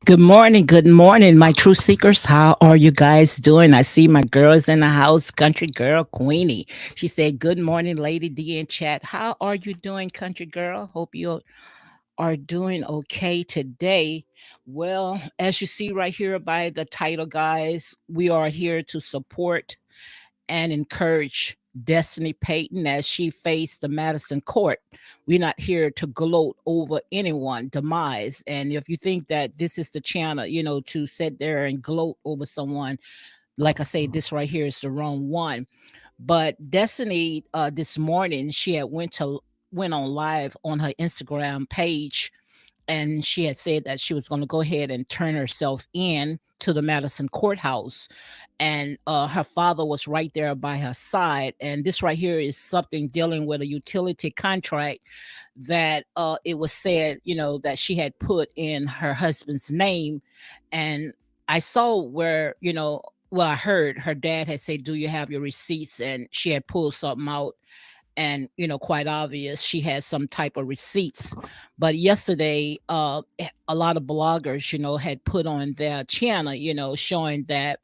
Good morning, my true seekers. How are you guys doing? I see my girls in the house, country girl Queenie. She said, "Good morning, Lady D in chat. How are you doing, country girl? Hope you are doing okay today." Well, as you see right here by the title, guys, we are here to support and encourage Destiny Payton as she faced the Madison court. We're not here to gloat over anyone demise. And if you think that this is the channel, to sit there and gloat over someone, like I say, this right here is the wrong one. But Destiny, this morning, she had went on live on her Instagram page, and she had said that she was going to go ahead and turn herself in to the Madison courthouse, and her father was right there by her side. And this right here is something dealing with a utility contract that it was said, that she had put in her husband's name. And I saw where, well, I heard her dad had said, "Do you have your receipts?" And she had pulled something out, and quite obvious she had some type of receipts. But yesterday, a lot of bloggers, had put on their channel, showing that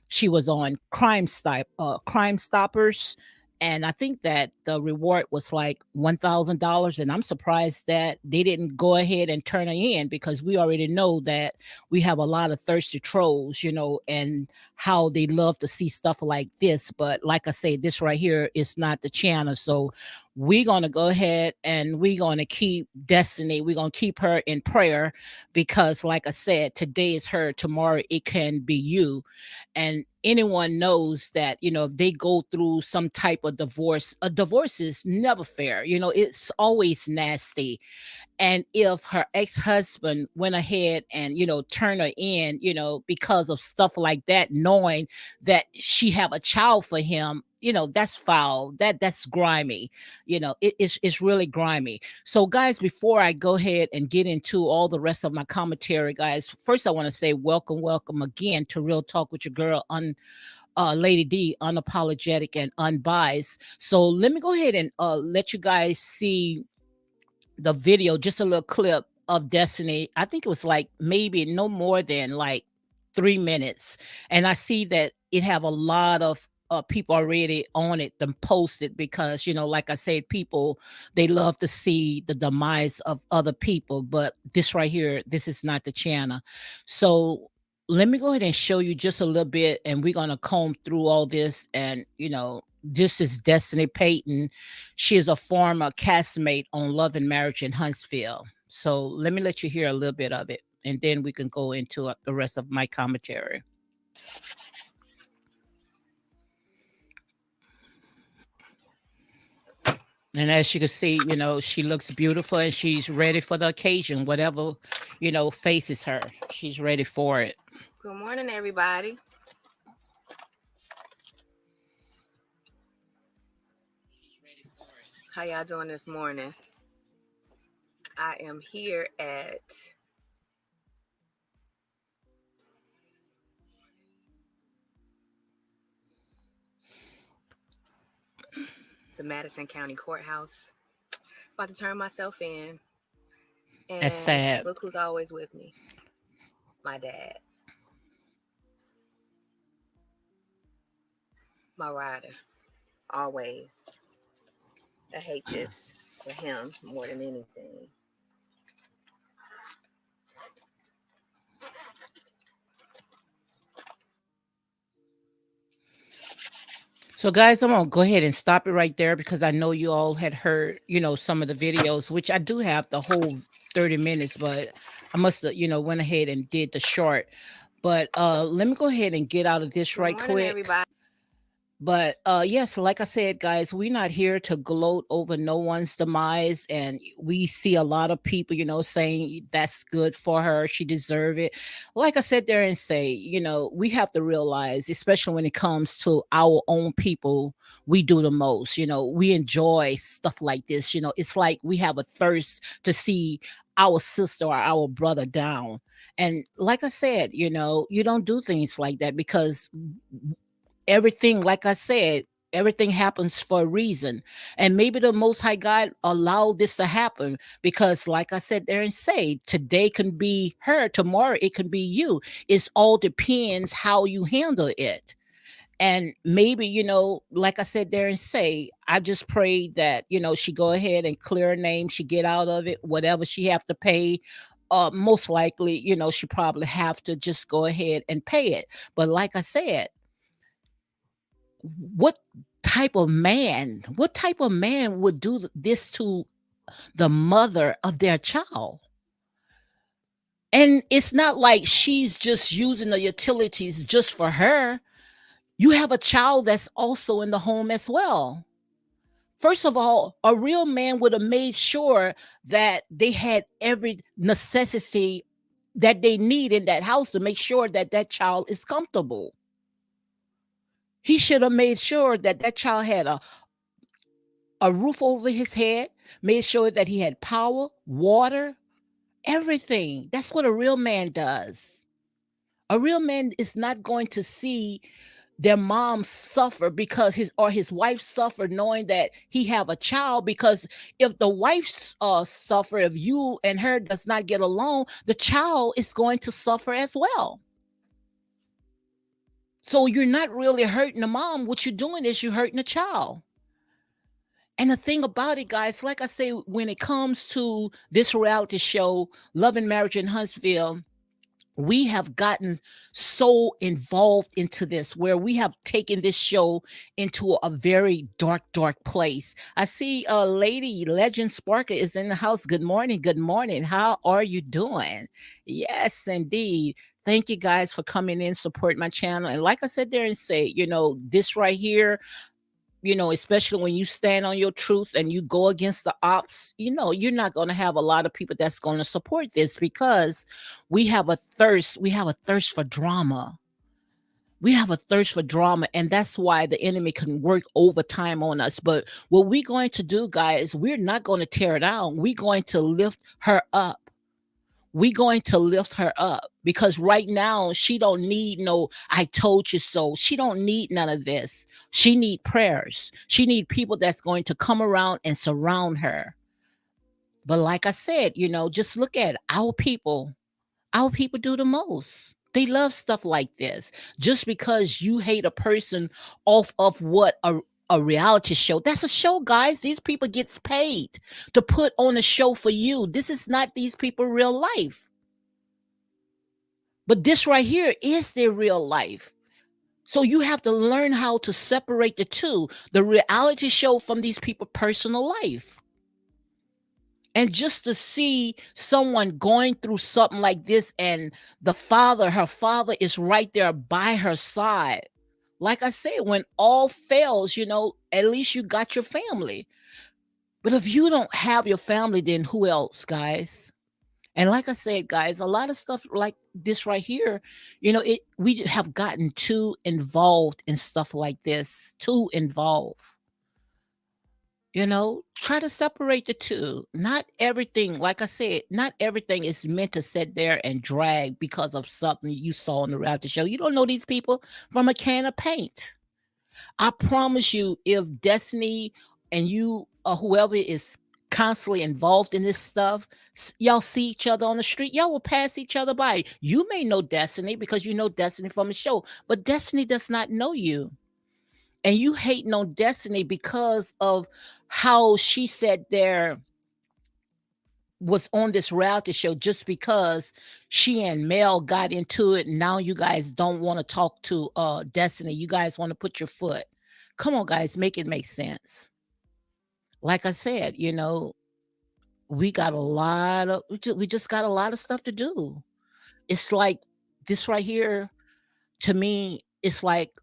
she was on Crime Stoppers, and I think that the reward was like $1,000. And I'm surprised that they didn't go ahead and turn her in, because we already know that we have a lot of thirsty trolls, and how they love to see stuff like this. But like I say, this right here is not the channel, so we're gonna go ahead and we're gonna keep Destiny. We're gonna keep her in prayer, because, like I said, today is her, tomorrow it can be you. And anyone knows that, if they go through some type of divorce, a divorce is never fair, it's always nasty. And if her ex-husband went ahead and, turned her in, because of stuff like that, knowing that she have a child for him, that's foul. That's grimy. It's really grimy. So, guys, before I go ahead and get into all the rest of my commentary, guys, first I want to say welcome again to Real Talk with your girl, Lady D, unapologetic and unbiased. So let me go ahead and let you guys see the video, just a little clip of Destiny. I think it was like maybe no more than like 3 minutes. And I see that it have a lot of people already on it and posted, because, like I said, people, they love to see the demise of other people. But this right here, this is not the channel. So let me go ahead and show you just a little bit, and we're going to comb through all this. And, this is Destiny Payton. She is a former castmate on Love and Marriage in Huntsville. So let me let you hear a little bit of it, and then we can go into the rest of my commentary. And as you can see, she looks beautiful and she's ready for the occasion. Whatever, faces her, she's ready for it. Good morning, everybody. How y'all doing this morning? I am here at the Madison County Courthouse. About to turn myself in. That's And sad. look who's always with me. My dad. My rider. Always. I hate this for him more than anything. So, guys, I'm gonna go ahead and stop it right there, because I know you all had heard, some of the videos, which I do have the whole 30 minutes, but I must have, went ahead and did the short. But let me go ahead and get out of this Good right morning, quick. everybody. But yes, like I said, guys, we're not here to gloat over no one's demise. And we see a lot of people, saying that's good for her, she deserve it. Like I said there, and say, we have to realize, especially when it comes to our own people, we do the most. We enjoy stuff like this. It's like we have a thirst to see our sister or our brother down. And like I said, you don't do things like that, because everything, like I said, everything happens for a reason. And maybe the Most High God allowed this to happen because, like I said there and say, today can be her, tomorrow it can be you. It's all depends how you handle it. And maybe, like I said there and say, I just pray that, she go ahead and clear her name, she get out of it, whatever she have to pay. Most likely, she probably have to just go ahead and pay it. But like I said, what what type of man would do this to the mother of their child? And it's not like she's just using the utilities just for her. You have a child that's also in the home as well. First of all, a real man would have made sure that they had every necessity that they need in that house to make sure that that child is comfortable. He should have made sure that that child had a roof over his head, made sure that he had power, water, everything. That's what a real man does. A real man is not going to see their mom suffer because his wife suffer knowing that he have a child, because if the wife suffer, if you and her does not get along, the child is going to suffer as well. So you're not really hurting the mom. What you're doing is you're hurting the child. And the thing about it, guys, like I say, when it comes to this reality show, Love and Marriage in Huntsville, we have gotten so involved into this where we have taken this show into a very dark place. I see a lady, Legend Sparker, is in the house. Good morning. Good morning. How are you doing? Yes, indeed. Thank you guys for coming in, support my channel. And like I said there and say, this right here, especially when you stand on your truth and you go against the ops, you're not going to have a lot of people that's going to support this, because we have a thirst for drama. We have a thirst for drama, and that's why the enemy can work overtime on us. But what we're going to do, guys, we're not going to tear it down. We're going to lift her up. We going to lift her up, because right now she don't need no "I told you so." She don't need none of this. She need prayers. She need people that's going to come around and surround her. But like I said, just look at our people. Our people do the most. They love stuff like this. Just because you hate a person off of what a reality show. That's a show, guys. These people gets paid to put on a show for you. This is not these people real life. But this right here is their real life. So you have to learn how to separate the two, the reality show from these people' personal life. And just to see someone going through something like this, and her father is right there by her side. Like I said, when all fails, at least you got your family. But if you don't have your family, then who else, guys? And like I said, guys, a lot of stuff like this right here, we have gotten too involved in stuff like this, too involved. Try to separate the two. Not everything, like I said, not everything is meant to sit there and drag because of something you saw on the reality show. You don't know these people from a can of paint. I promise you, if Destiny and you or whoever is constantly involved in this stuff, y'all see each other on the street, y'all will pass each other by. You may know Destiny because you know Destiny from a show, but Destiny does not know you. And you hating on Destiny because of how she said there was on this reality show, just because she and Mel got into it. And now you guys don't want to talk to Destiny. You guys want to put your foot. Come on, guys, make it make sense. Like I said, we just got a lot of stuff to do. It's like this right here, to me, it's like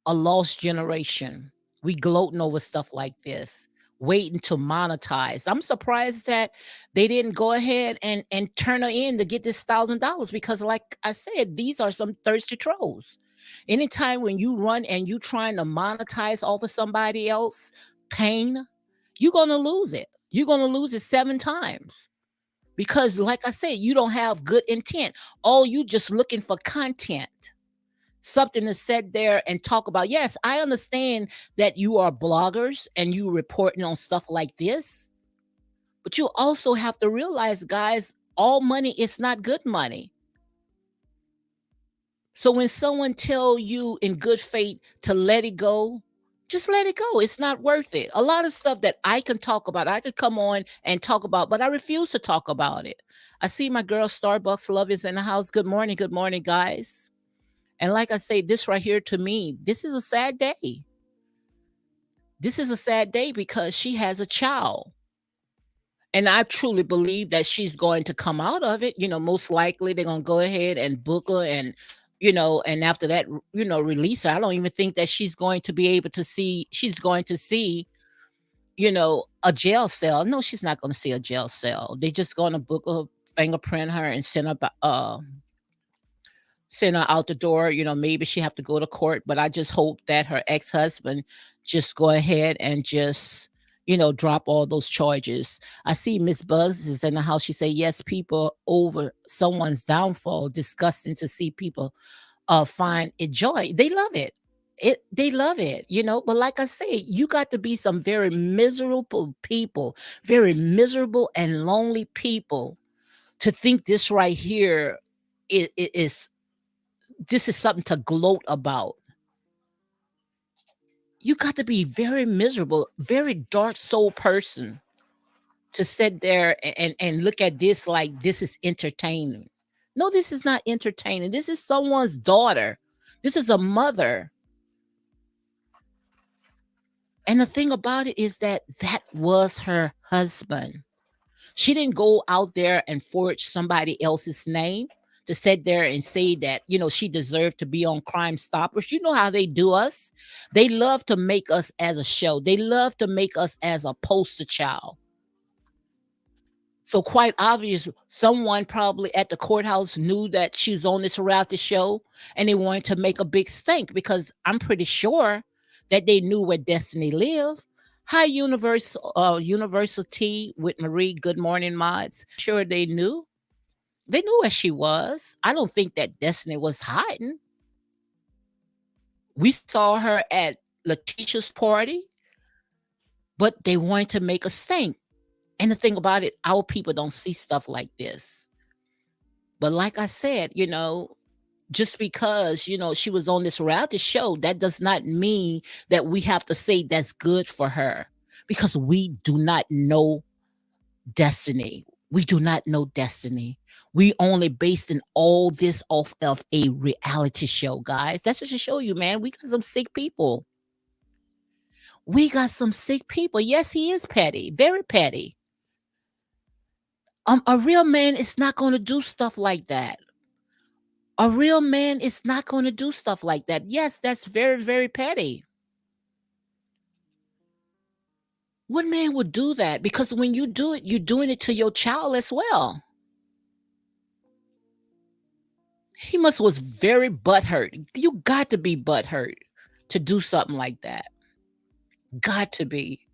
a lost generation. We gloating over stuff like this, waiting to monetize. I'm surprised that they didn't go ahead and turn her in to get this $1,000, because like I said, these are some thirsty trolls. Anytime when you run and you trying to monetize off of somebody else pain, you're gonna lose it. You're gonna lose it 7 times. Because like I said, you don't have good intent. All you just looking for content. something to sit there and talk about. Yes, I understand that you are bloggers and you reporting on stuff like this, but you also have to realize, guys, all money is not good money. So when someone tell you in good faith to let it go, just let it go. It's not worth it. A lot of stuff that I can talk about, I could come on and talk about, but I refuse to talk about it. I see my girl Starbucks Love is in the house. Good morning, guys. And like I say, this right here to me, this is a sad day. This is a sad day because she has a child. And I truly believe that she's going to come out of it. Most likely they're going to go ahead and book her and, and after that, release her. I don't even think that she's going to be able to see, she's going to see, a jail cell. No, she's not going to see a jail cell. They're just going to book her, fingerprint her, and send her out the door. Maybe she have to go to court, but I just hope that her ex-husband just go ahead and just, drop all those charges. I see Miss Buzz is in the house. She say, yes, people over someone's downfall, disgusting to see people find it joy. They love it. They love it, but like I say, you got to be some very miserable people, very miserable and lonely people to think this right here is this is something to gloat about. You got to be very miserable, very dark soul person to sit there and look at this like this is entertaining. No, this is not entertaining. This is someone's daughter. This is a mother. And the thing about it is that that was her husband. She didn't go out there and forge somebody else's name to sit there and say that, she deserved to be on Crime Stoppers. You know how they do us. They love to make us as a show. They love to make us as a poster child. So quite obvious, someone probably at the courthouse knew that she's on this reality show and they wanted to make a big stink because I'm pretty sure that they knew where Destiny lived. Hi, Universal T with Marie. Good morning, mods. Sure, they knew. They knew where she was. I don't think that Destiny was hiding. We saw her at Letitia's party, but they wanted to make a stink. And the thing about it, our people don't see stuff like this. But like I said, just because, she was on this reality show, that does not mean that we have to say that's good for her because we do not know Destiny. We do not know Destiny. We only basing all this off of a reality show, guys. That's just to show you, man. We got some sick people. We got some sick people. Yes, he is petty, very petty. A real man is not going to do stuff like that. A real man is not going to do stuff like that. Yes, that's very, very petty. What man would do that? Because when you do it, you're doing it to your child as well. He must was very butthurt. You got to be butthurt to do something like that. Got to be.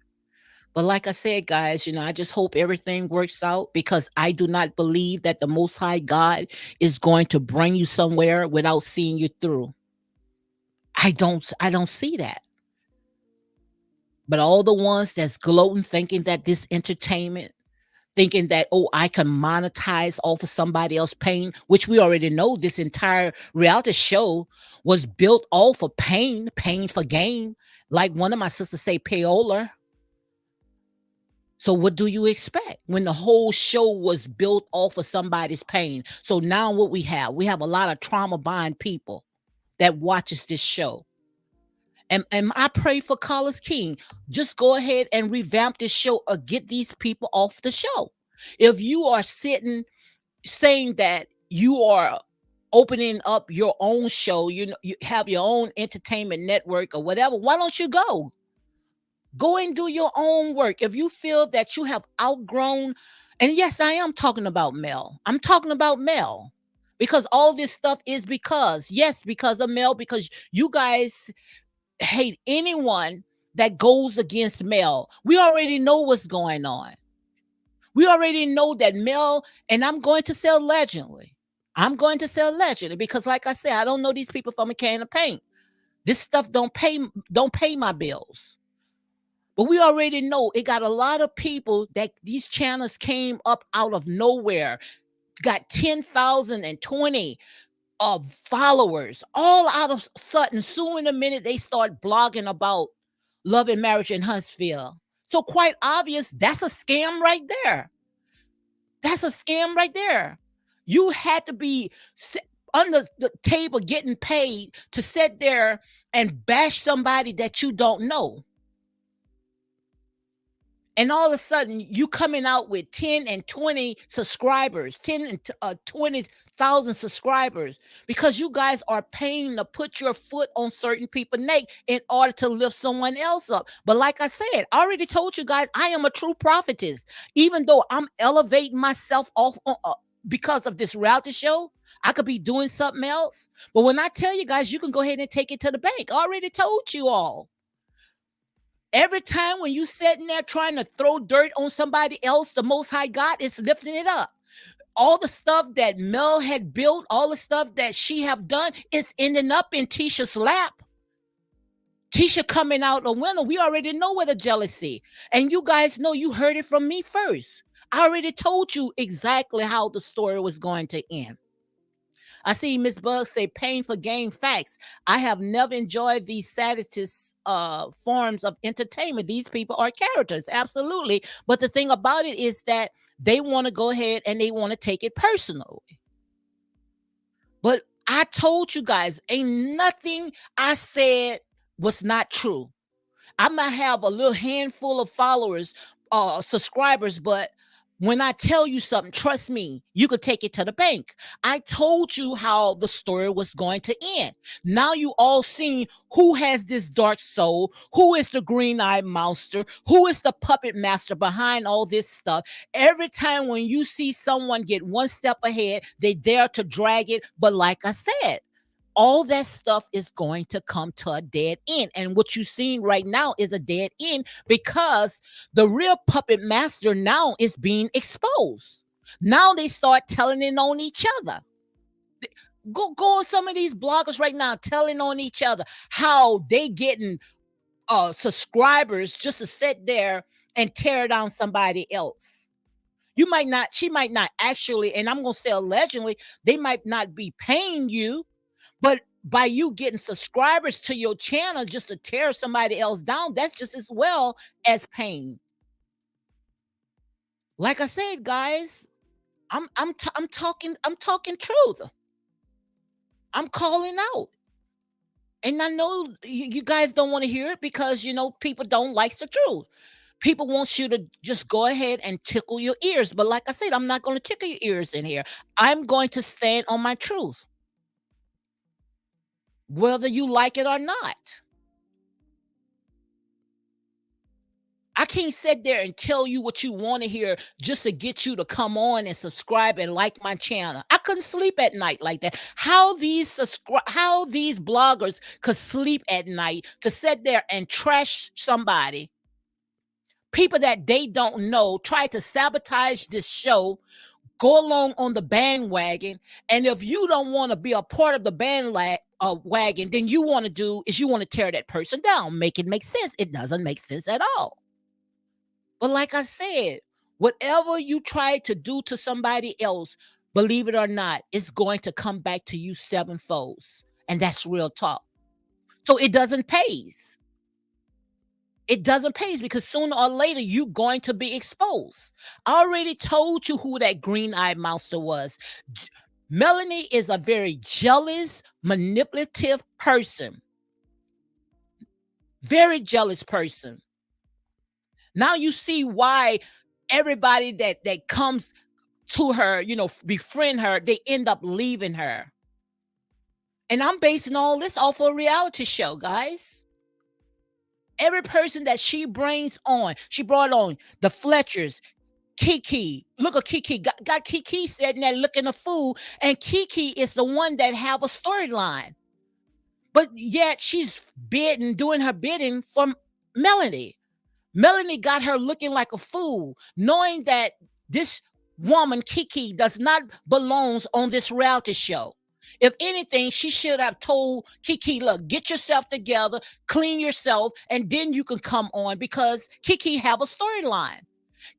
But like I said, guys, I just hope everything works out because I do not believe that the Most High God is going to bring you somewhere without seeing you through. I don't see that. But all the ones that's gloating, thinking that this entertainment, thinking that, oh, I can monetize off of somebody else's pain, which we already know this entire reality show was built off of pain for gain. Like one of my sisters say, payola. So what do you expect when the whole show was built off of somebody's pain? So now what we have a lot of trauma bond people that watches this show. And I pray for Carlos King. Just go ahead and revamp this show or get these people off the show. If you are sitting saying that you are opening up your own show, you have your own entertainment network or whatever, why don't you go? Go and do your own work. If you feel that you have outgrown, and yes, I am talking about Mel. I'm talking about Mel. Because all this stuff is because of Mel, because you guys hate anyone that goes against Mel. We already know what's going on. We already know that Mel, and I'm going to say allegedly, I'm going to say allegedly because, like I said, I don't know these people from a can of paint. This stuff don't pay my bills. But we already know it got a lot of people that these channels came up out of nowhere, got 10,000 and 20 of followers, all out of sudden. Soon in a minute, they start blogging about love and marriage in Huntsville. So quite obvious, that's a scam right there. That's a scam right there. You had to be under the table getting paid to sit there and bash somebody that you don't know. And all of a sudden, you coming out with 10 and 20 subscribers, 10 and 20,000 subscribers, because you guys are paying to put your foot on certain people's neck in order to lift someone else up. But like I said, I already told you guys, I am a true prophetess. Even though I'm elevating myself off because of this reality show, I could be doing something else. But when I tell you guys, you can go ahead and take it to the bank. I already told you all. Every time when you sitting there trying to throw dirt on somebody else, the Most High God is lifting it up. All the stuff that Mel had built, all the stuff that she have done, is ending up in Tisha's lap. Tisha coming out a winner. We already know where the jealousy. And you guys know, you heard it from me first. I already told you exactly how the story was going to end. I see Miss Bug say pain for gain facts. I have never enjoyed these sadistist forms of entertainment. These people are characters, absolutely. But the thing about it is that they want to go ahead and they want to take it personally. But I told you guys, ain't nothing I said was not true. I might have a little handful of followers, subscribers, but when I tell you something, trust me, you could take it to the bank. I told you how the story was going to end. Now you all seen who has this dark soul, who is the green-eyed monster, who is the puppet master behind all this stuff. Every time when you see someone get one step ahead, they dare to drag it. But like I said, all that stuff is going to come to a dead end. And what you're seeing right now is a dead end because the real puppet master now is being exposed. Now they start telling it on each other. Go on some of these bloggers right now telling on each other how they getting subscribers just to sit there and tear down somebody else. She might not actually, and I'm gonna say allegedly, they might not be paying you, but by you getting subscribers to your channel just to tear somebody else down, that's just as well as pain. Like I said, guys, I'm talking truth. I'm calling out. And I know you guys don't want to hear it because people don't like the truth. People want you to just go ahead and tickle your ears. But like I said, I'm not going to tickle your ears in here. I'm going to stand on my truth, whether you like it or not. I can't sit there and tell you what you want to hear just to get you to come on and subscribe and like my channel. I couldn't sleep at night like that. How these bloggers could sleep at night to sit there and trash somebody, people that they don't know, try to sabotage this show, go along on the bandwagon, and if you don't want to be a part of the bandwagon, then you want to do is you want to tear that person down, make it make sense. It doesn't make sense at all. But like I said, whatever you try to do to somebody else, believe it or not, it's going to come back to you sevenfold. And that's real talk. So it doesn't pay. It doesn't pay because sooner or later you're going to be exposed. I already told you who that green-eyed monster was. Melanie is a very jealous, manipulative person. Very jealous person. Now you see why everybody that comes to her, befriend her, they end up leaving her. And I'm basing all this off of a reality show, guys. Every person that she brings on, she brought on the Fletchers, Kiki. Look at Kiki. Got Kiki sitting there looking a fool. And Kiki is the one that have a storyline. But yet she's doing her bidding for Melanie. Melanie got her looking like a fool, knowing that this woman, Kiki, does not belongs on this reality show. If anything, she should have told Kiki, look, get yourself together, clean yourself, and then you can come on, because Kiki have a storyline.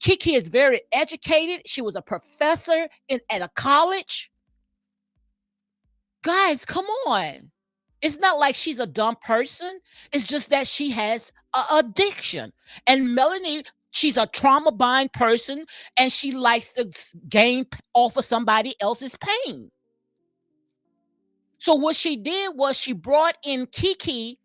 Kiki is very educated. She was a professor at a college. Guys, come on. It's not like she's a dumb person. It's just that she has a addiction. And Melanie, she's a trauma bond person, and she likes to gain off of somebody else's pain. So what she did was she brought in Kiki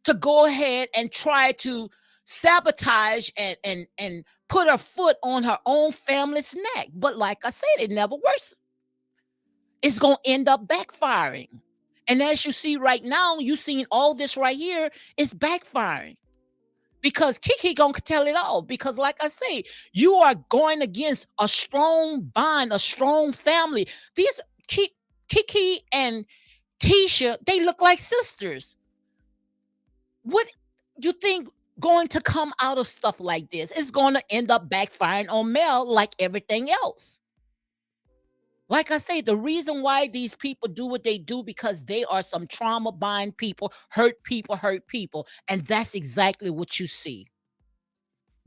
to go ahead and try to sabotage and put her foot on her own family's neck. But like I said, it never works. It's going to end up backfiring. And as you see right now, you seeing all this right here is backfiring, because Kiki gonna tell it all. Because like I say, you are going against a strong bond, a strong family. These Kiki and Tisha, they look like sisters. What you think going to come out of stuff like this is going to end up backfiring on Mel like everything else? Like I say, the reason why these people do what they do, because they are some trauma bind people, hurt people. And that's exactly what you see.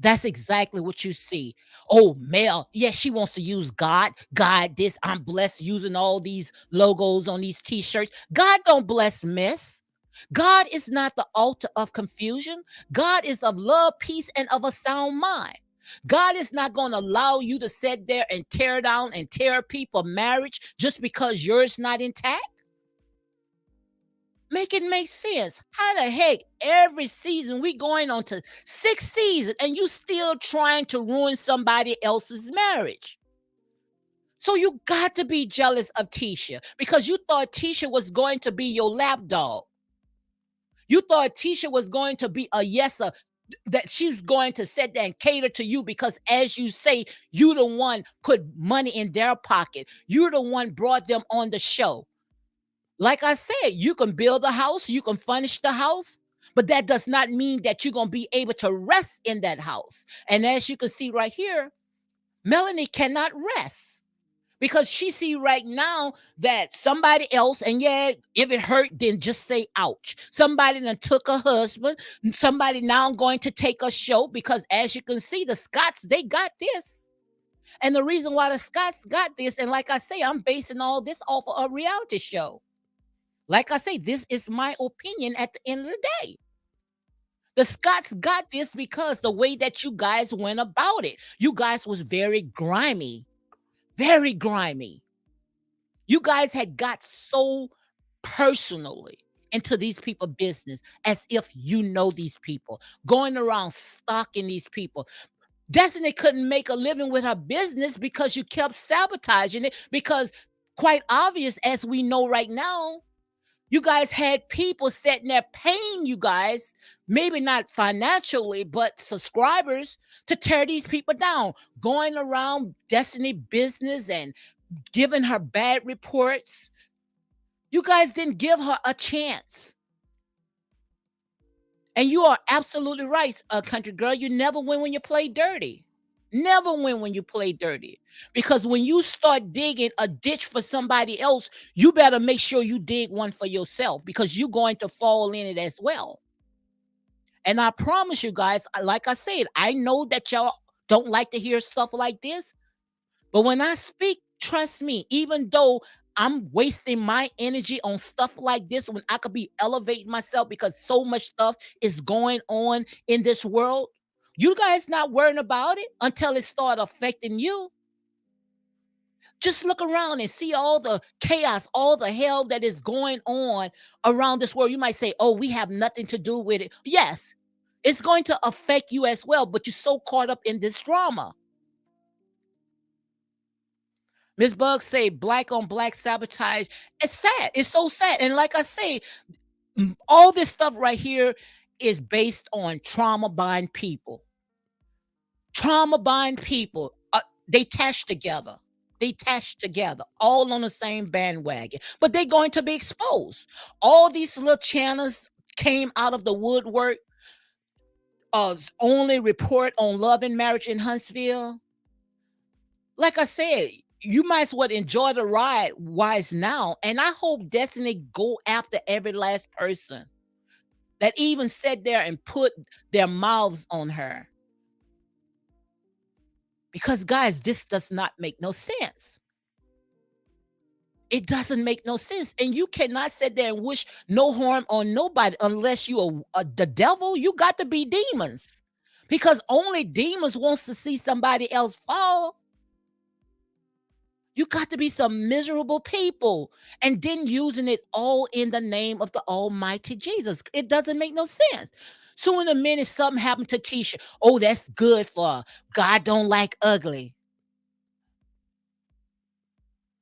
That's exactly what you see. Oh, Mel, yeah, she wants to use God. God, this, I'm blessed using all these logos on these t-shirts. God don't bless mess. God is not the altar of confusion. God is of love, peace, and of a sound mind. God is not going to allow you to sit there and tear down and tear people marriage just because yours not intact. Make it make sense. How the heck every season we going on to 6 seasons and you still trying to ruin somebody else's marriage? So you got to be jealous of Tisha, because you thought Tisha was going to be your lapdog. You thought Tisha was going to be a yeser, that she's going to sit there and cater to you, because as you say, you the one put money in their pocket. You're the one brought them on the show. Like I said, you can build a house, you can furnish the house, but that does not mean that you're going to be able to rest in that house. And as you can see right here, Melanie cannot rest, because she see right now that somebody else, and yeah, if it hurt, then just say ouch. Somebody done took a husband, somebody now going to take a show, because as you can see, the Scots, they got this. And the reason why the Scots got this, and like I say, I'm basing all this off of a reality show. Like I say, this is my opinion at the end of the day. The Scots got this because the way that you guys went about it. You guys was very grimy. Very grimy. You guys had got so personally into these people business, as if you know these people, going around stalking these people. Destiny couldn't make a living with her business because you kept sabotaging it, because quite obvious, as we know right now, you guys had people sitting there paying you guys, maybe not financially, but subscribers, to tear these people down, going around Destiny business and giving her bad reports. You guys didn't give her a chance. And you are absolutely right, country girl. You never win when you play dirty. Never win when you play dirty. Because when you start digging a ditch for somebody else, you better make sure you dig one for yourself, because you're going to fall in it as well. And I promise you guys, like I said, I know that y'all don't like to hear stuff like this. But when I speak, trust me, even though I'm wasting my energy on stuff like this, when I could be elevating myself, because so much stuff is going on in this world, you guys not worrying about it until it start affecting you. Just look around and see all the chaos, all the hell that is going on around this world. You might say, oh, we have nothing to do with it. Yes, it's going to affect you as well, but you're so caught up in this drama. Miss Bug say black on black sabotage. It's sad. It's so sad. And like I say, all this stuff right here is based on trauma bind people. Trauma bind people. They attach together. They attach together, all on the same bandwagon. But they're going to be exposed. All these little channels came out of the woodwork. Only report on love and marriage in Huntsville. Like I said, you might as well enjoy the ride wise now. And I hope Destiny go after every last person that even sat there and put their mouths on her. Because guys, this does not make no sense. It doesn't make no sense. And you cannot sit there and wish no harm on nobody unless you are the devil. You got to be demons. Because only demons wants to see somebody else fall. You got to be some miserable people and then using it all in the name of the Almighty Jesus. It doesn't make no sense. So in a minute, something happened to Tisha. Oh, that's good for her. God don't like ugly.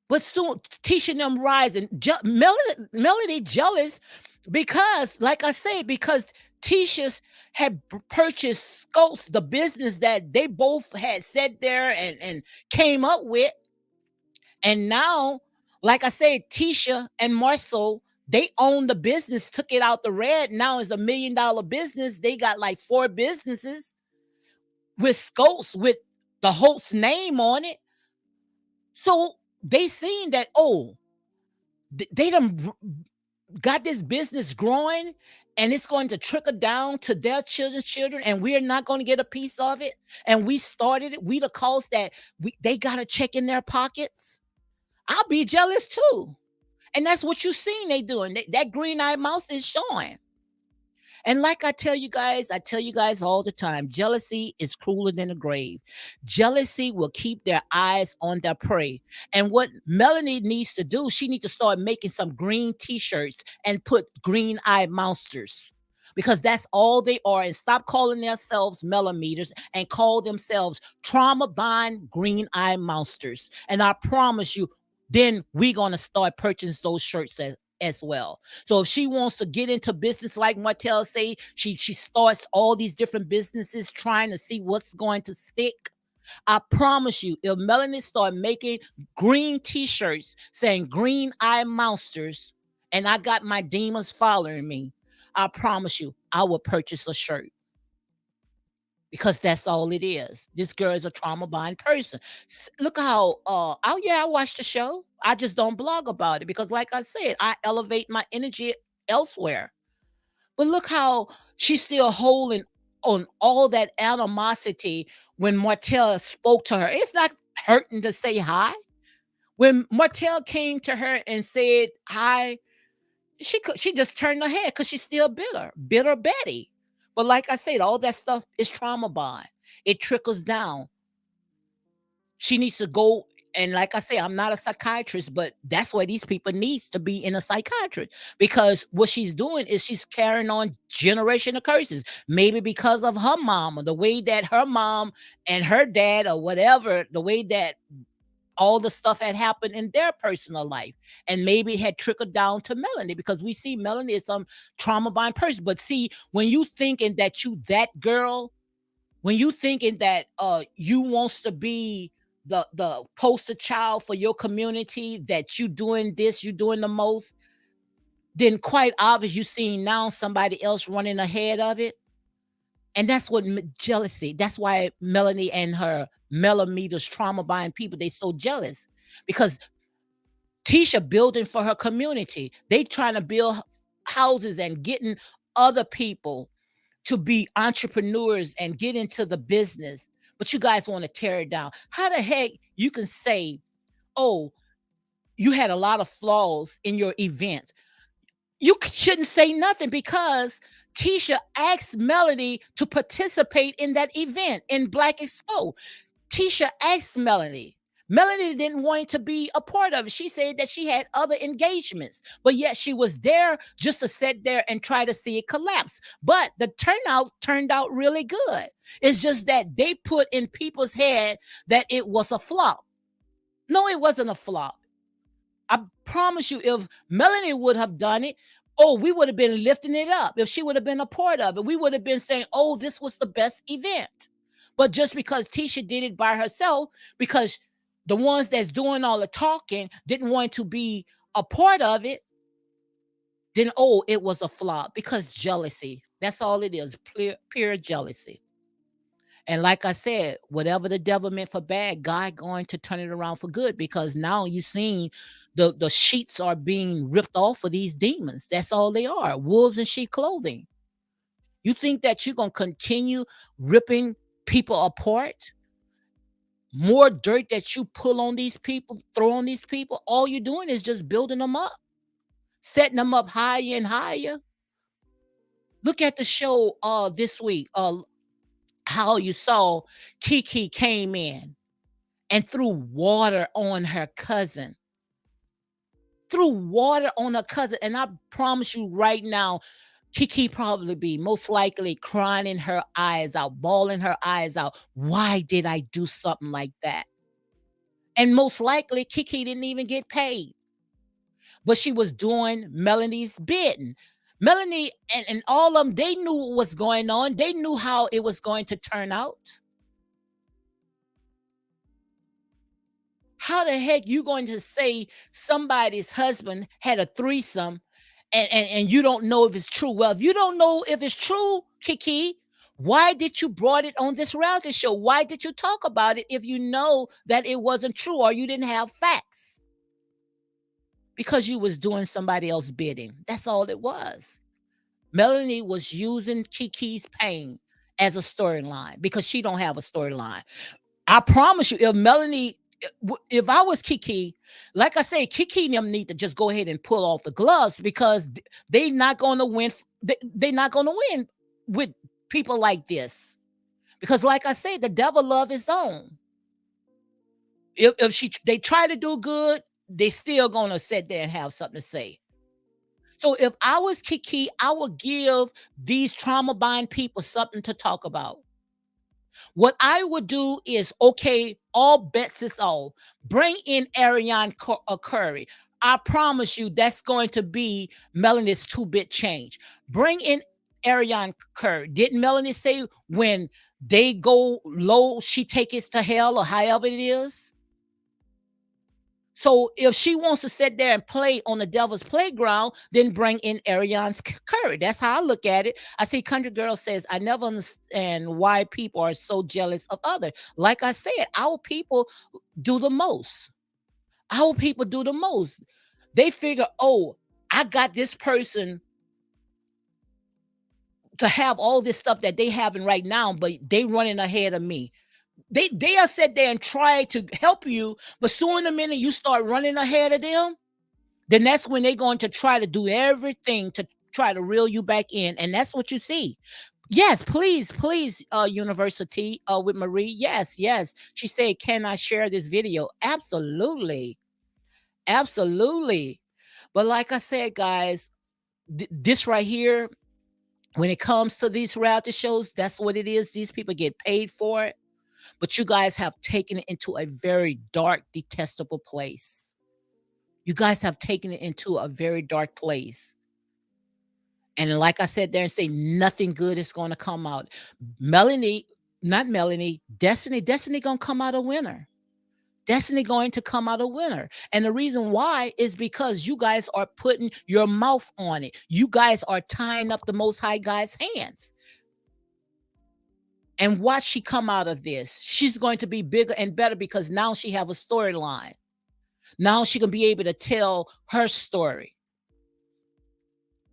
But soon Tisha and them rising. Melody jealous because, like I said, because Tisha's had purchased Scopes, the business that they both had sat there and came up with. And now, like I said, Tisha and Marcel, they own the business, took it out the red. Now it's $1 million business. They got like 4 businesses with Scopes with the host's name on it. So they seen that, oh, they done got this business growing and it's going to trickle down to their children's children and we're not going to get a piece of it. And we started it. We the cause that they got a check in their pockets. I'll be jealous too. And that's what you seen they doing. That green-eyed mouse is showing. And like I tell you guys all the time, jealousy is crueler than the grave. Jealousy will keep their eyes on their prey. And what Melanie needs to do, she needs to start making some green t-shirts and put green-eyed monsters. Because that's all they are. And stop calling themselves millimeters and call themselves trauma bond green-eyed monsters. And I promise you, then we're gonna start purchasing those shirts as well. So if she wants to get into business, like Martell say, she starts all these different businesses trying to see what's going to stick. I promise you, if Melanie start making green t-shirts saying green eye monsters, and I got my demons following me, I promise you, I will purchase a shirt because that's all it is. This girl is a trauma bond person. Look how oh yeah, I watched the show. I just don't blog about it because like I said, I elevate my energy elsewhere. But look how she's still holding on all that animosity when Martell spoke to her. It's not hurting to say hi. When Martell came to her and said hi, she just turned her head because she's still bitter Betty. But like I said, all that stuff is trauma bond. It trickles down. She needs to go, and like I say, I'm not a psychiatrist, but that's why these people needs to be in a psychiatrist because what she's doing is she's carrying on generational curses. Maybe because of her mom or the way that her mom and her dad or whatever, the way that all the stuff had happened in their personal life. And maybe it had trickled down to Melanie because we see Melanie as some trauma bond person. But see, when you thinking that you that girl, when you thinking that you wants to be the poster child for your community, that you doing this, you doing the most, then quite obvious you seeing now somebody else running ahead of it. And that's what jealousy. That's why Melanie and her millimeters trauma buying people, they so jealous because Tisha building for her community. They trying to build houses and getting other people to be entrepreneurs and get into the business. But you guys want to tear it down. How the heck you can say, oh, you had a lot of flaws in your events? You shouldn't say nothing because Tisha asked Melody to participate in that event in Black Expo. Tisha asked Melanie. Melanie didn't want to be a part of it. She said that she had other engagements, but yet she was there just to sit there and try to see it collapse. But the turnout turned out really good. It's just that they put in people's head that it was a flop. No, it wasn't a flop. I promise you, if Melanie would have done it, oh, we would have been lifting it up. If she would have been a part of it, we would have been saying, oh, this was the best event. But just because Tisha did it by herself, because the ones that's doing all the talking didn't want to be a part of it, then oh, it was a flop because jealousy. That's all it is, pure jealousy. And like I said, whatever the devil meant for bad, God going to turn it around for good because now you seen the sheets are being ripped off of these demons. That's all they are. Wolves in sheep clothing. You think that you're gonna continue ripping people apart? More dirt that you pull on these people, throw on these people, all you're doing is just building them up, setting them up higher and higher. Look at the show this week. How you saw Kiki came in and threw water on her cousin. Threw water on her cousin. And I promise you right now, Kiki probably be most likely crying her eyes out, bawling her eyes out. Why did I do something like that? And most likely Kiki didn't even get paid, but she was doing Melanie's bidding. Melanie and all of them, they knew what was going on. They knew how it was going to turn out. How the heck you going to say somebody's husband had a threesome and you don't know if it's true? Well, if you don't know if it's true, Kiki, why did you brought it on this reality show? Why did you talk about it if you know that it wasn't true or you didn't have facts? Because you was doing somebody else's bidding. That's all it was. Melanie was using Kiki's pain as a storyline because she don't have a storyline. I promise you, if Melanie, if I was Kiki, like I say, Kiki and them need to just go ahead and pull off the gloves because they not going to win. They not going to win with people like this because, like I say, the devil love his own. If they try to do good, they still going to sit there and have something to say. So if I was Kiki, I would give these trauma bind people something to talk about. What I would do is, okay, all bets is off. Bring in Ariane Curry. I promise you that's going to be Melanie's two-bit change. Bring in Ariane Curry. Didn't Melanie say when they go low, she take it to hell or however it is? So if she wants to sit there and play on the devil's playground, then bring in Ariane Curry. That's how I look at it. I see Country Girl says, I never understand why people are so jealous of others. Like I said, our people do the most. Our people do the most. They figure, oh, I got this person to have all this stuff that they having right now, but they running ahead of me. They'll sit there and try to help you, but soon the minute you start running ahead of them, then that's when they're going to try to do everything to try to reel you back in. And that's what you see. Yes, please, please, University with Marie. Yes, yes. She said, can I share this video? Absolutely. Absolutely. But like I said, guys, this right here, when it comes to these reality shows, that's what it is. These people get paid for it. But you guys have taken it into a very dark, detestable place. You guys have taken it into a very dark place. And like I said there and say, nothing good is going to come out. Melanie, not Melanie, Destiny going to come out a winner. Destiny going to come out a winner. And the reason why is because you guys are putting your mouth on it. You guys are tying up the Most High God's hands. And watch she come out of this. She's going to be bigger and better because now she have a storyline. Now she can be able to tell her story.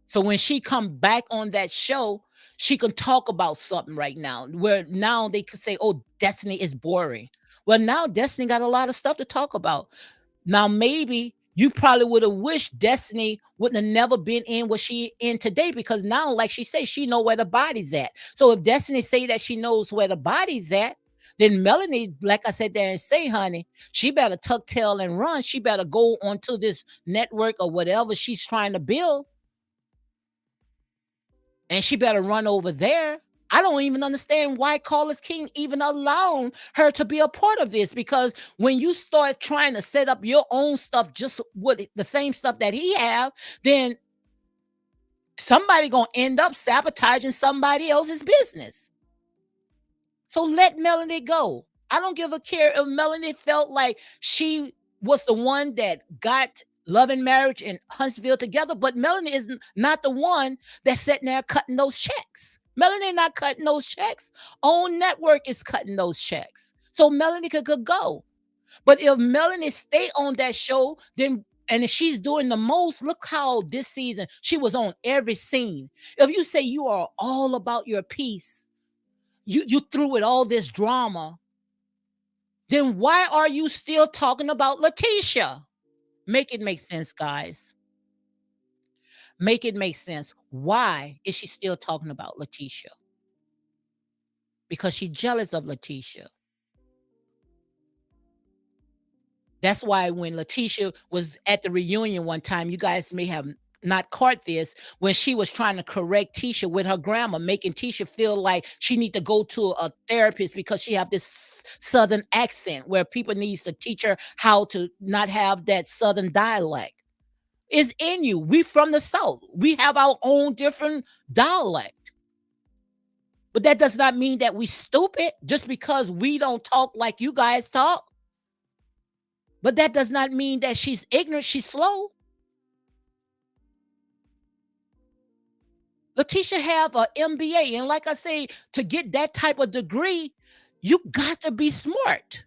So when she come back on that show, she can talk about something right now where now they could say, oh, Destiny is boring. Well, now Destiny got a lot of stuff to talk about. Now, maybe you probably would have wished Destiny wouldn't have never been in what she in today because now, like she said, she know where the body's at. So if Destiny say that she knows where the body's at, then Melanie, like I said there and say, honey, she better tuck tail and run. She better go onto this network or whatever she's trying to build. And she better run over there. I don't even understand why Carlos King even allowed her to be a part of this because when you start trying to set up your own stuff just with the same stuff that he have, then somebody gonna end up sabotaging somebody else's business. So let Melanie go. I don't give a care if Melanie felt like she was the one that got Love and Marriage and Huntsville together, but Melanie is not the one that's sitting there cutting those checks. Melanie not cutting those checks. Own network is cutting those checks. So Melanie could go. But if Melanie stay on that show, then and if she's doing the most, look how this season she was on every scene. If you say you are all about your piece, you through with all this drama, then why are you still talking about Letitia? Make it make sense, guys. Make it make sense. Why is she still talking about Letitia? Because she's jealous of Letitia. That's why when Letitia was at the reunion one time, you guys may have not caught this when she was trying to correct Tisha with her grammar, making Tisha feel like she need to go to a therapist because she have this southern accent where people needs to teach her how to not have that southern dialect. It's in you. We from the South. We have our own different dialect. But that does not mean that we stupid just because we don't talk like you guys talk. But that does not mean that she's ignorant, she's slow. Letitia have a MBA, and like I say, to get that type of degree, you got to be smart.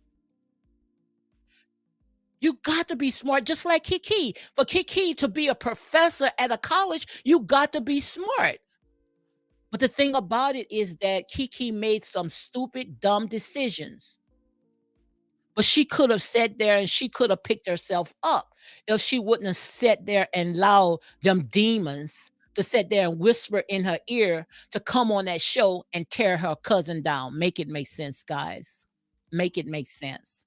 You got to be smart, just like Kiki. For Kiki to be a professor at a college, you got to be smart. But the thing about it is that Kiki made some stupid, dumb decisions. But she could have sat there and she could have picked herself up if she wouldn't have sat there and allowed them demons to sit there and whisper in her ear to come on that show and tear her cousin down. Make it make sense, guys. Make it make sense.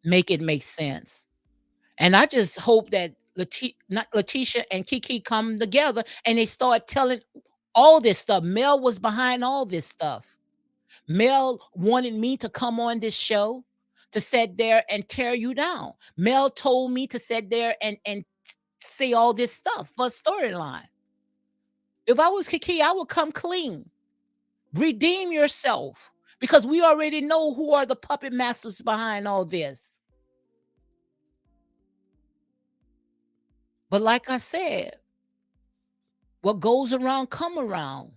Make it make sense. And I just hope that not Letitia and Kiki come together and they start telling all this stuff. Mel was behind all this stuff. Mel wanted me to come on this show to sit there and tear you down. Mel told me to sit there and say all this stuff for storyline. If I was Kiki, I would come clean. Redeem yourself because we already know who are the puppet masters behind all this. But like I said, what goes around come around.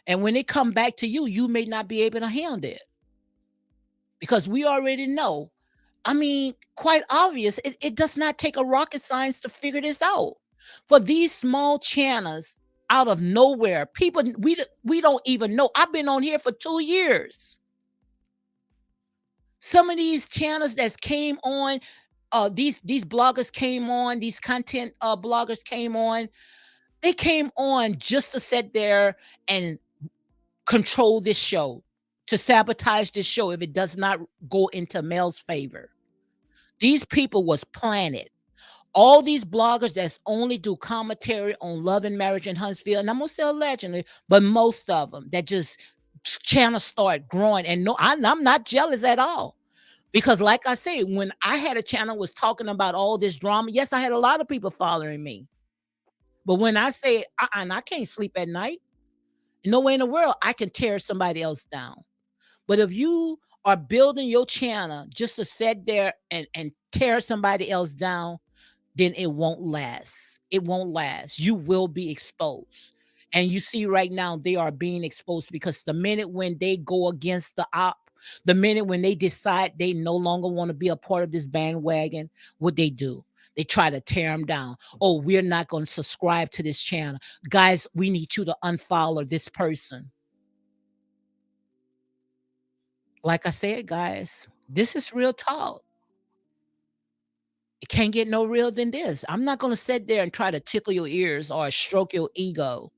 And when it come back to you, you may not be able to handle it because we already know. I mean, quite obvious. It does not take a rocket science to figure this out. For these small channels out of nowhere, people we don't even know. I've been on here for 2 years. Some of these channels that came on, these bloggers came on, these content bloggers came on. They came on just to sit there and control this show, to sabotage this show if it does not go into Mel's favor. These people was planted. All these bloggers that's only do commentary on love and marriage in Huntsville, and I'm gonna say allegedly, but most of them that just channels start growing. And no, I'm not jealous at all. Because, like I say, when I had a channel was talking about all this drama, yes, I had a lot of people following me. But when I say and I can't sleep at night, no way in the world I can tear somebody else down. But if you are building your channel just to sit there and tear somebody else down, then it won't last. It won't last. You will be exposed. And you see right now they are being exposed because the minute when they go against the op, the minute when they decide they no longer want to be a part of this bandwagon, what they do? They try to tear them down. Oh, we're not going to subscribe to this channel. Guys, we need you to unfollow this person. Like I said, guys, this is real talk. It can't get no real than this. I'm not going to sit there and try to tickle your ears or stroke your ego.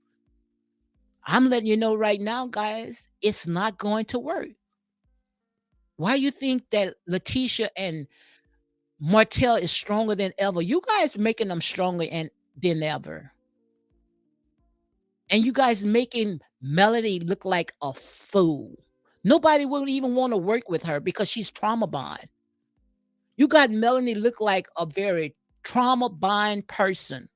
I'm letting you know right now, guys, it's not going to work. Why you think that Letitia and Martell is stronger than ever? You guys making them stronger than ever. And you guys making Melody look like a fool. Nobody will even want to work with her because she's trauma bond. You got Melanie look like a very trauma bond person.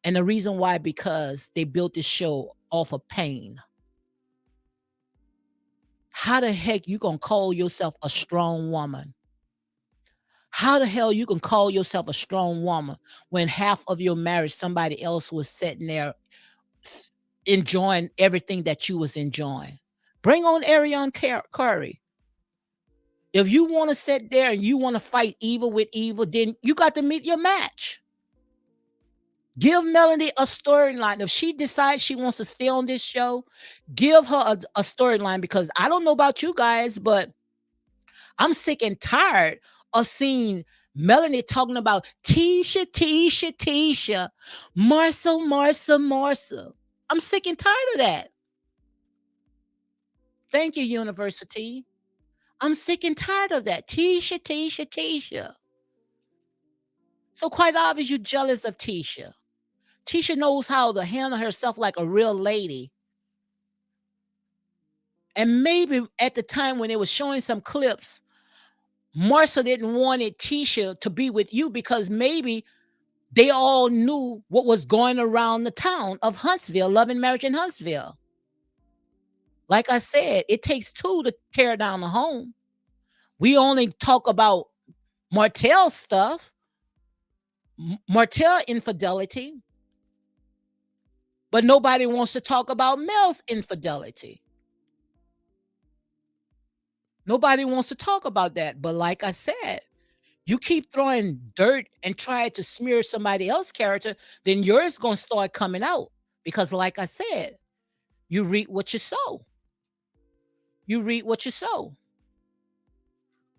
And the reason why, because they built this show off of pain. How the heck you gonna call yourself a strong woman? How the hell you can call yourself a strong woman when half of your marriage somebody else was sitting there s- enjoying everything that you was enjoying? Bring on Ariane Curry. If you want to sit there and you want to fight evil with evil, then you got to meet your match. Give Melanie a storyline. If she decides she wants to stay on this show, give her a storyline, because I don't know about you guys, but I'm sick and tired of seeing Melanie talking about Tisha, Tisha, Tisha, Marcel, Marcel, Marcel. I'm sick and tired of that. Thank you, University. I'm sick and tired of that. Tisha, Tisha, Tisha. So quite obvious you're jealous of Tisha. Tisha knows how to handle herself like a real lady. And maybe at the time when they were showing some clips, Marcia didn't want it Tisha to be with you because maybe they all knew what was going around the town of Huntsville, Love and Marriage in Huntsville. Like I said, it takes two to tear down the home. We only talk about Martell's stuff, Martell infidelity, but nobody wants to talk about Mel's infidelity. Nobody wants to talk about that. But like I said, you keep throwing dirt and try to smear somebody else's character, then yours going to start coming out. Because like I said, you reap what you sow. You reap what you sow.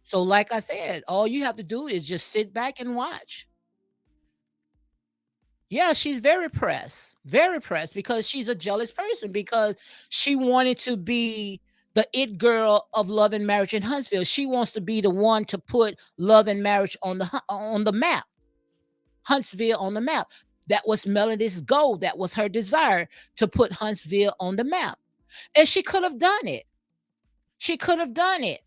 So like I said, all you have to do is just sit back and watch. Yeah, she's very pressed because she's a jealous person, because she wanted to be the it girl of Love and Marriage in Huntsville. She wants to be the one to put Love and Marriage on the map, Huntsville on the map. That was Melody's goal. That was her desire, to put Huntsville on the map. And she could have done it. She could have done it.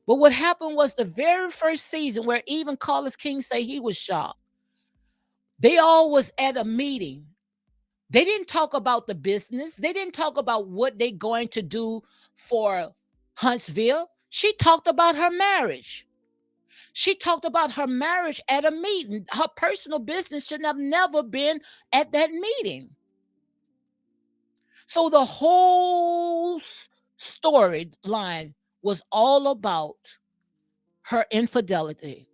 But what happened was the very first season, where even Carlos King say he was shocked. They all was at a meeting. They didn't talk about the business. They didn't talk about what they going to do for Huntsville. She talked about her marriage. She talked about her marriage at a meeting. Her personal business should have never been at that meeting. So the whole storyline was all about her infidelity,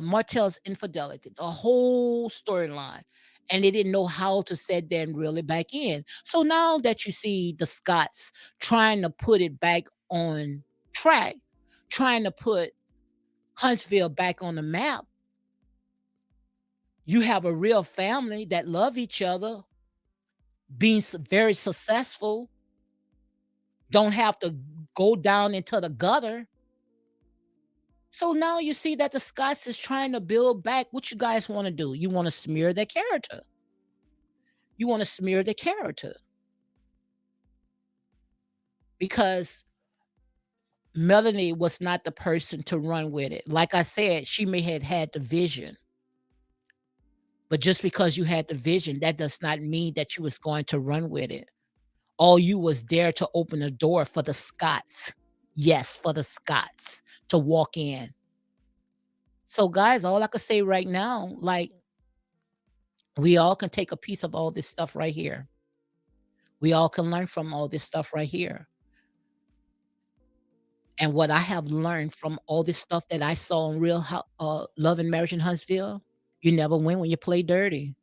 Martell's infidelity, the whole storyline. And they didn't know how to set that really back in. So now that you see the Scots trying to put it back on track, trying to put Huntsville back on the map, you have a real family that love each other, being very successful, don't have to go down into the gutter. So now you see that the Scots is trying to build back. What you guys want to do? You want to smear their character. You want to smear their character because Melanie was not the person to run with it. Like I said, she may have had the vision, but just because you had the vision, that does not mean that you was going to run with it. All you was there to open the door for the Scots. Yes, for the Scots to walk in. So, guys, all I can say right now, like, we all can take a piece of all this stuff right here. We all can learn from all this stuff right here. And what I have learned from all this stuff that I saw in Love and Marriage in Huntsville, you never win when you play dirty.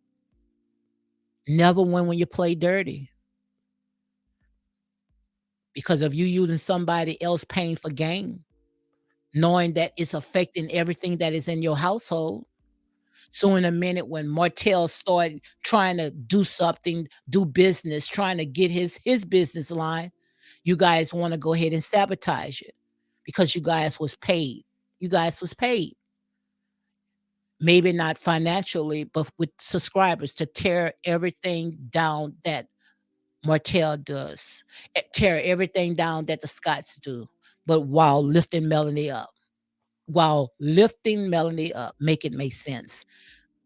Never win when you play dirty. Because of you using somebody else pain for gain, knowing that it's affecting everything that is in your household. So in a minute, when Martell started trying to do something, do business, trying to get his business line, you guys want to go ahead and sabotage it because you guys was paid. You guys was paid. Maybe not financially, but with subscribers, to tear everything down that Martell does, tear everything down that the Scots do, but while lifting Melanie up. While lifting Melanie up, make it make sense.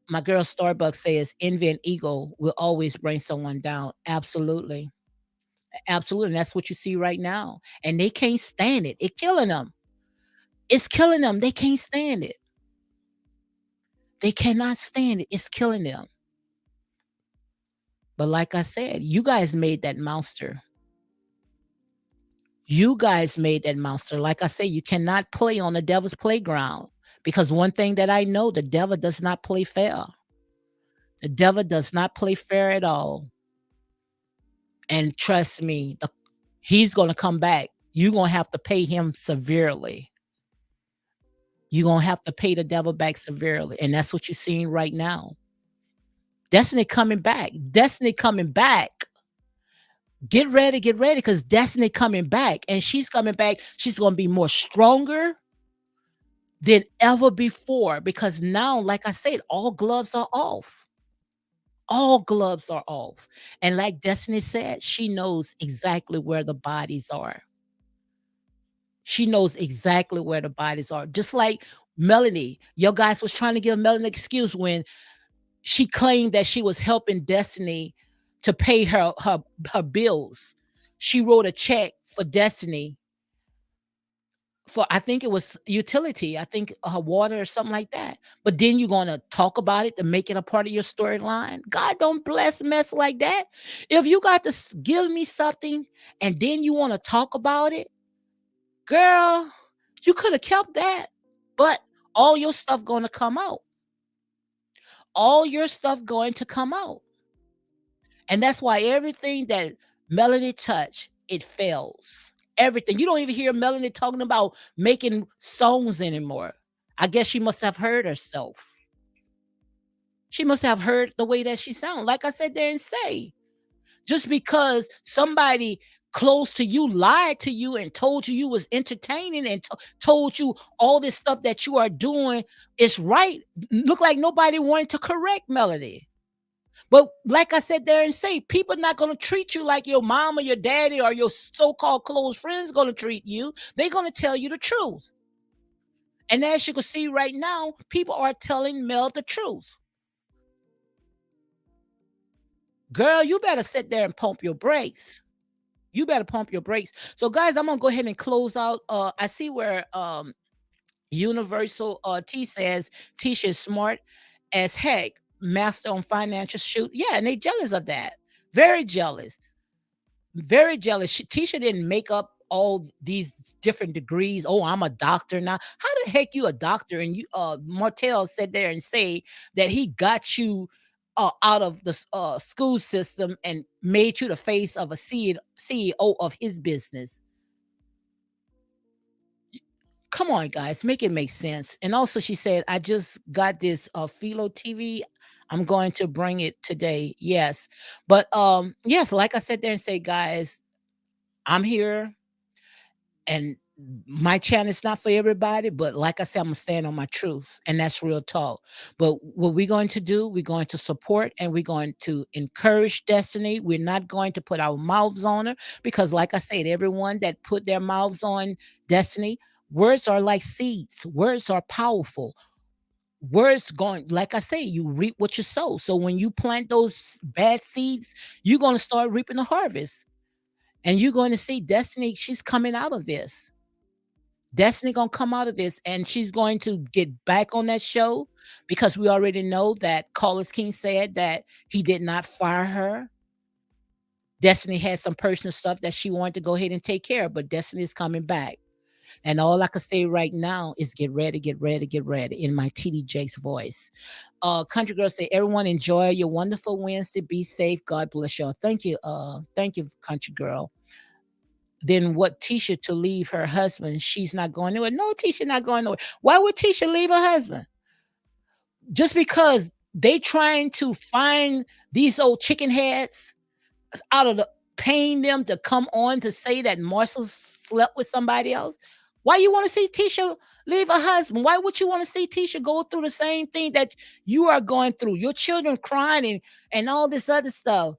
My girl Starbucks says envy and ego will always bring someone down. Absolutely. Absolutely. And that's what you see right now. And they can't stand it. It's killing them. It's killing them. They can't stand it. They cannot stand it. It's killing them. But like I said, you guys made that monster. You guys made that monster. Like I say, you cannot play on the devil's playground because one thing that I know, the devil does not play fair. The devil does not play fair at all. And trust me, he's going to come back. You're going to have to pay him severely. You're going to have to pay the devil back severely. And that's what you're seeing right now. Destiny coming back. Destiny coming back. Get ready, because Destiny coming back. And she's coming back. She's going to be more stronger than ever before because now, like I said, all gloves are off. All gloves are off. And like Destiny said, she knows exactly where the bodies are. She knows exactly where the bodies are. Just like Melanie, your guys was trying to give Melanie an excuse when she claimed that she was helping Destiny to pay her bills. She wrote a check for Destiny for, I think it was utility, I think her water or something like that. But then you're gonna talk about it to make it a part of your storyline. God don't bless mess like that. If you got to give me something and then you want to talk about it, girl, you could have kept that. But all your stuff going to come out. All your stuff going to come out. And that's why everything that Melanie touched, it fails. Everything. You don't even hear Melanie talking about making songs anymore. I guess she must have heard herself. She must have heard the way that she sounds. Like I said there and say, just because somebody close to you lied to you and told you was entertaining and told you all this stuff that you are doing is right, look like nobody wanted to correct Melody. But like I said there and say, people are not going to treat you like your mom or your daddy or your so-called close friends going to treat you. They're going to tell you the truth. And as you can see right now, people are telling Mel the truth. Girl, you better sit there and pump your brakes. You better pump your brakes. So, guys, I'm gonna go ahead and close out. I see where Universal T says Tisha is smart as heck, master on financial shoot. Yeah, and they jealous of that. Very jealous. Very jealous. Tisha didn't make up all these different degrees. Oh, I'm a doctor now. How the heck you a doctor? And you Martell said there and say that he got you out of the school system and made you the face of a CEO of his business. Come on, guys, make it make sense. And also, she said, I just got this Philo TV. I'm going to bring it today. Yes. But yes, like I said there and say, guys, I'm here and my channel is not for everybody, but like I said, I'm gonna stand on my truth, and that's real talk. But what we're going to do, we're going to support and we're going to encourage Destiny. We're not going to put our mouths on her because, like I said, everyone that put their mouths on Destiny, words are like seeds. Words are powerful. Words going, like I say, you reap what you sow. So when you plant those bad seeds, you're going to start reaping the harvest. And you're going to see Destiny, she's coming out of this. Destiny gonna come out of this and she's going to get back on that show because we already know that Carlos King said that he did not fire her. Destiny had some personal stuff that she wanted to go ahead and take care of, but Destiny is coming back. And all I can say right now is get ready, get ready, get ready in my TD Jakes voice. Country Girl say, everyone enjoy your wonderful Wednesday. Be safe. God bless y'all. Thank you, Country Girl. Then what, Tisha to leave her husband? She's not going nowhere. No, Tisha not going nowhere. Why would Tisha leave her husband? Just because they trying to find these old chicken heads out of the paying them to come on to say that Marcel slept with somebody else. Why you want to see Tisha leave her husband? Why would you want to see Tisha go through the same thing that you are going through? Your children crying and all this other stuff.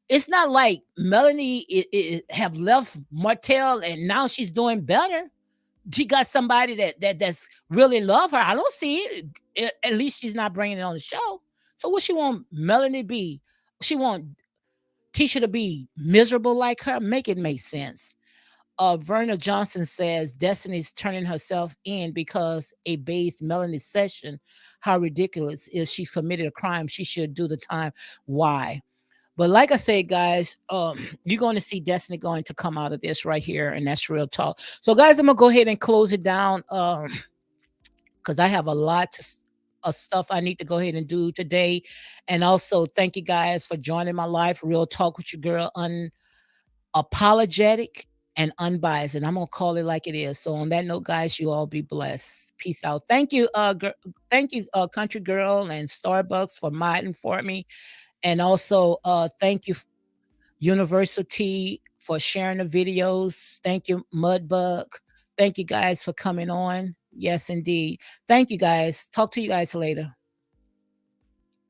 It's not like Melanie have left Martell and now she's doing better. She got somebody that's really love her. I don't see it. At least she's not bringing it on the show. So what she want Melanie be? She want Tisha to be miserable like her? Make it make sense. Verna Johnson says Destiny's turning herself in because a base Melanie session. How ridiculous is she's committed a crime? She should do the time. Why? But like I said, guys, you're going to see Destiny going to come out of this right here, and that's real talk. So, guys, I'm gonna go ahead and close it down because I have a lot of stuff I need to go ahead and do today. And also, thank you guys for joining my life. Real talk with your girl, unapologetic and unbiased, and I'm gonna call it like it is. So, on that note, guys, you all be blessed. Peace out. Thank you, thank you, country girl and Starbucks for modding for me, and also thank you University for sharing the videos. Thank you, Mudbug. Thank you guys for coming on. Yes, indeed. Thank you guys. Talk to you guys later.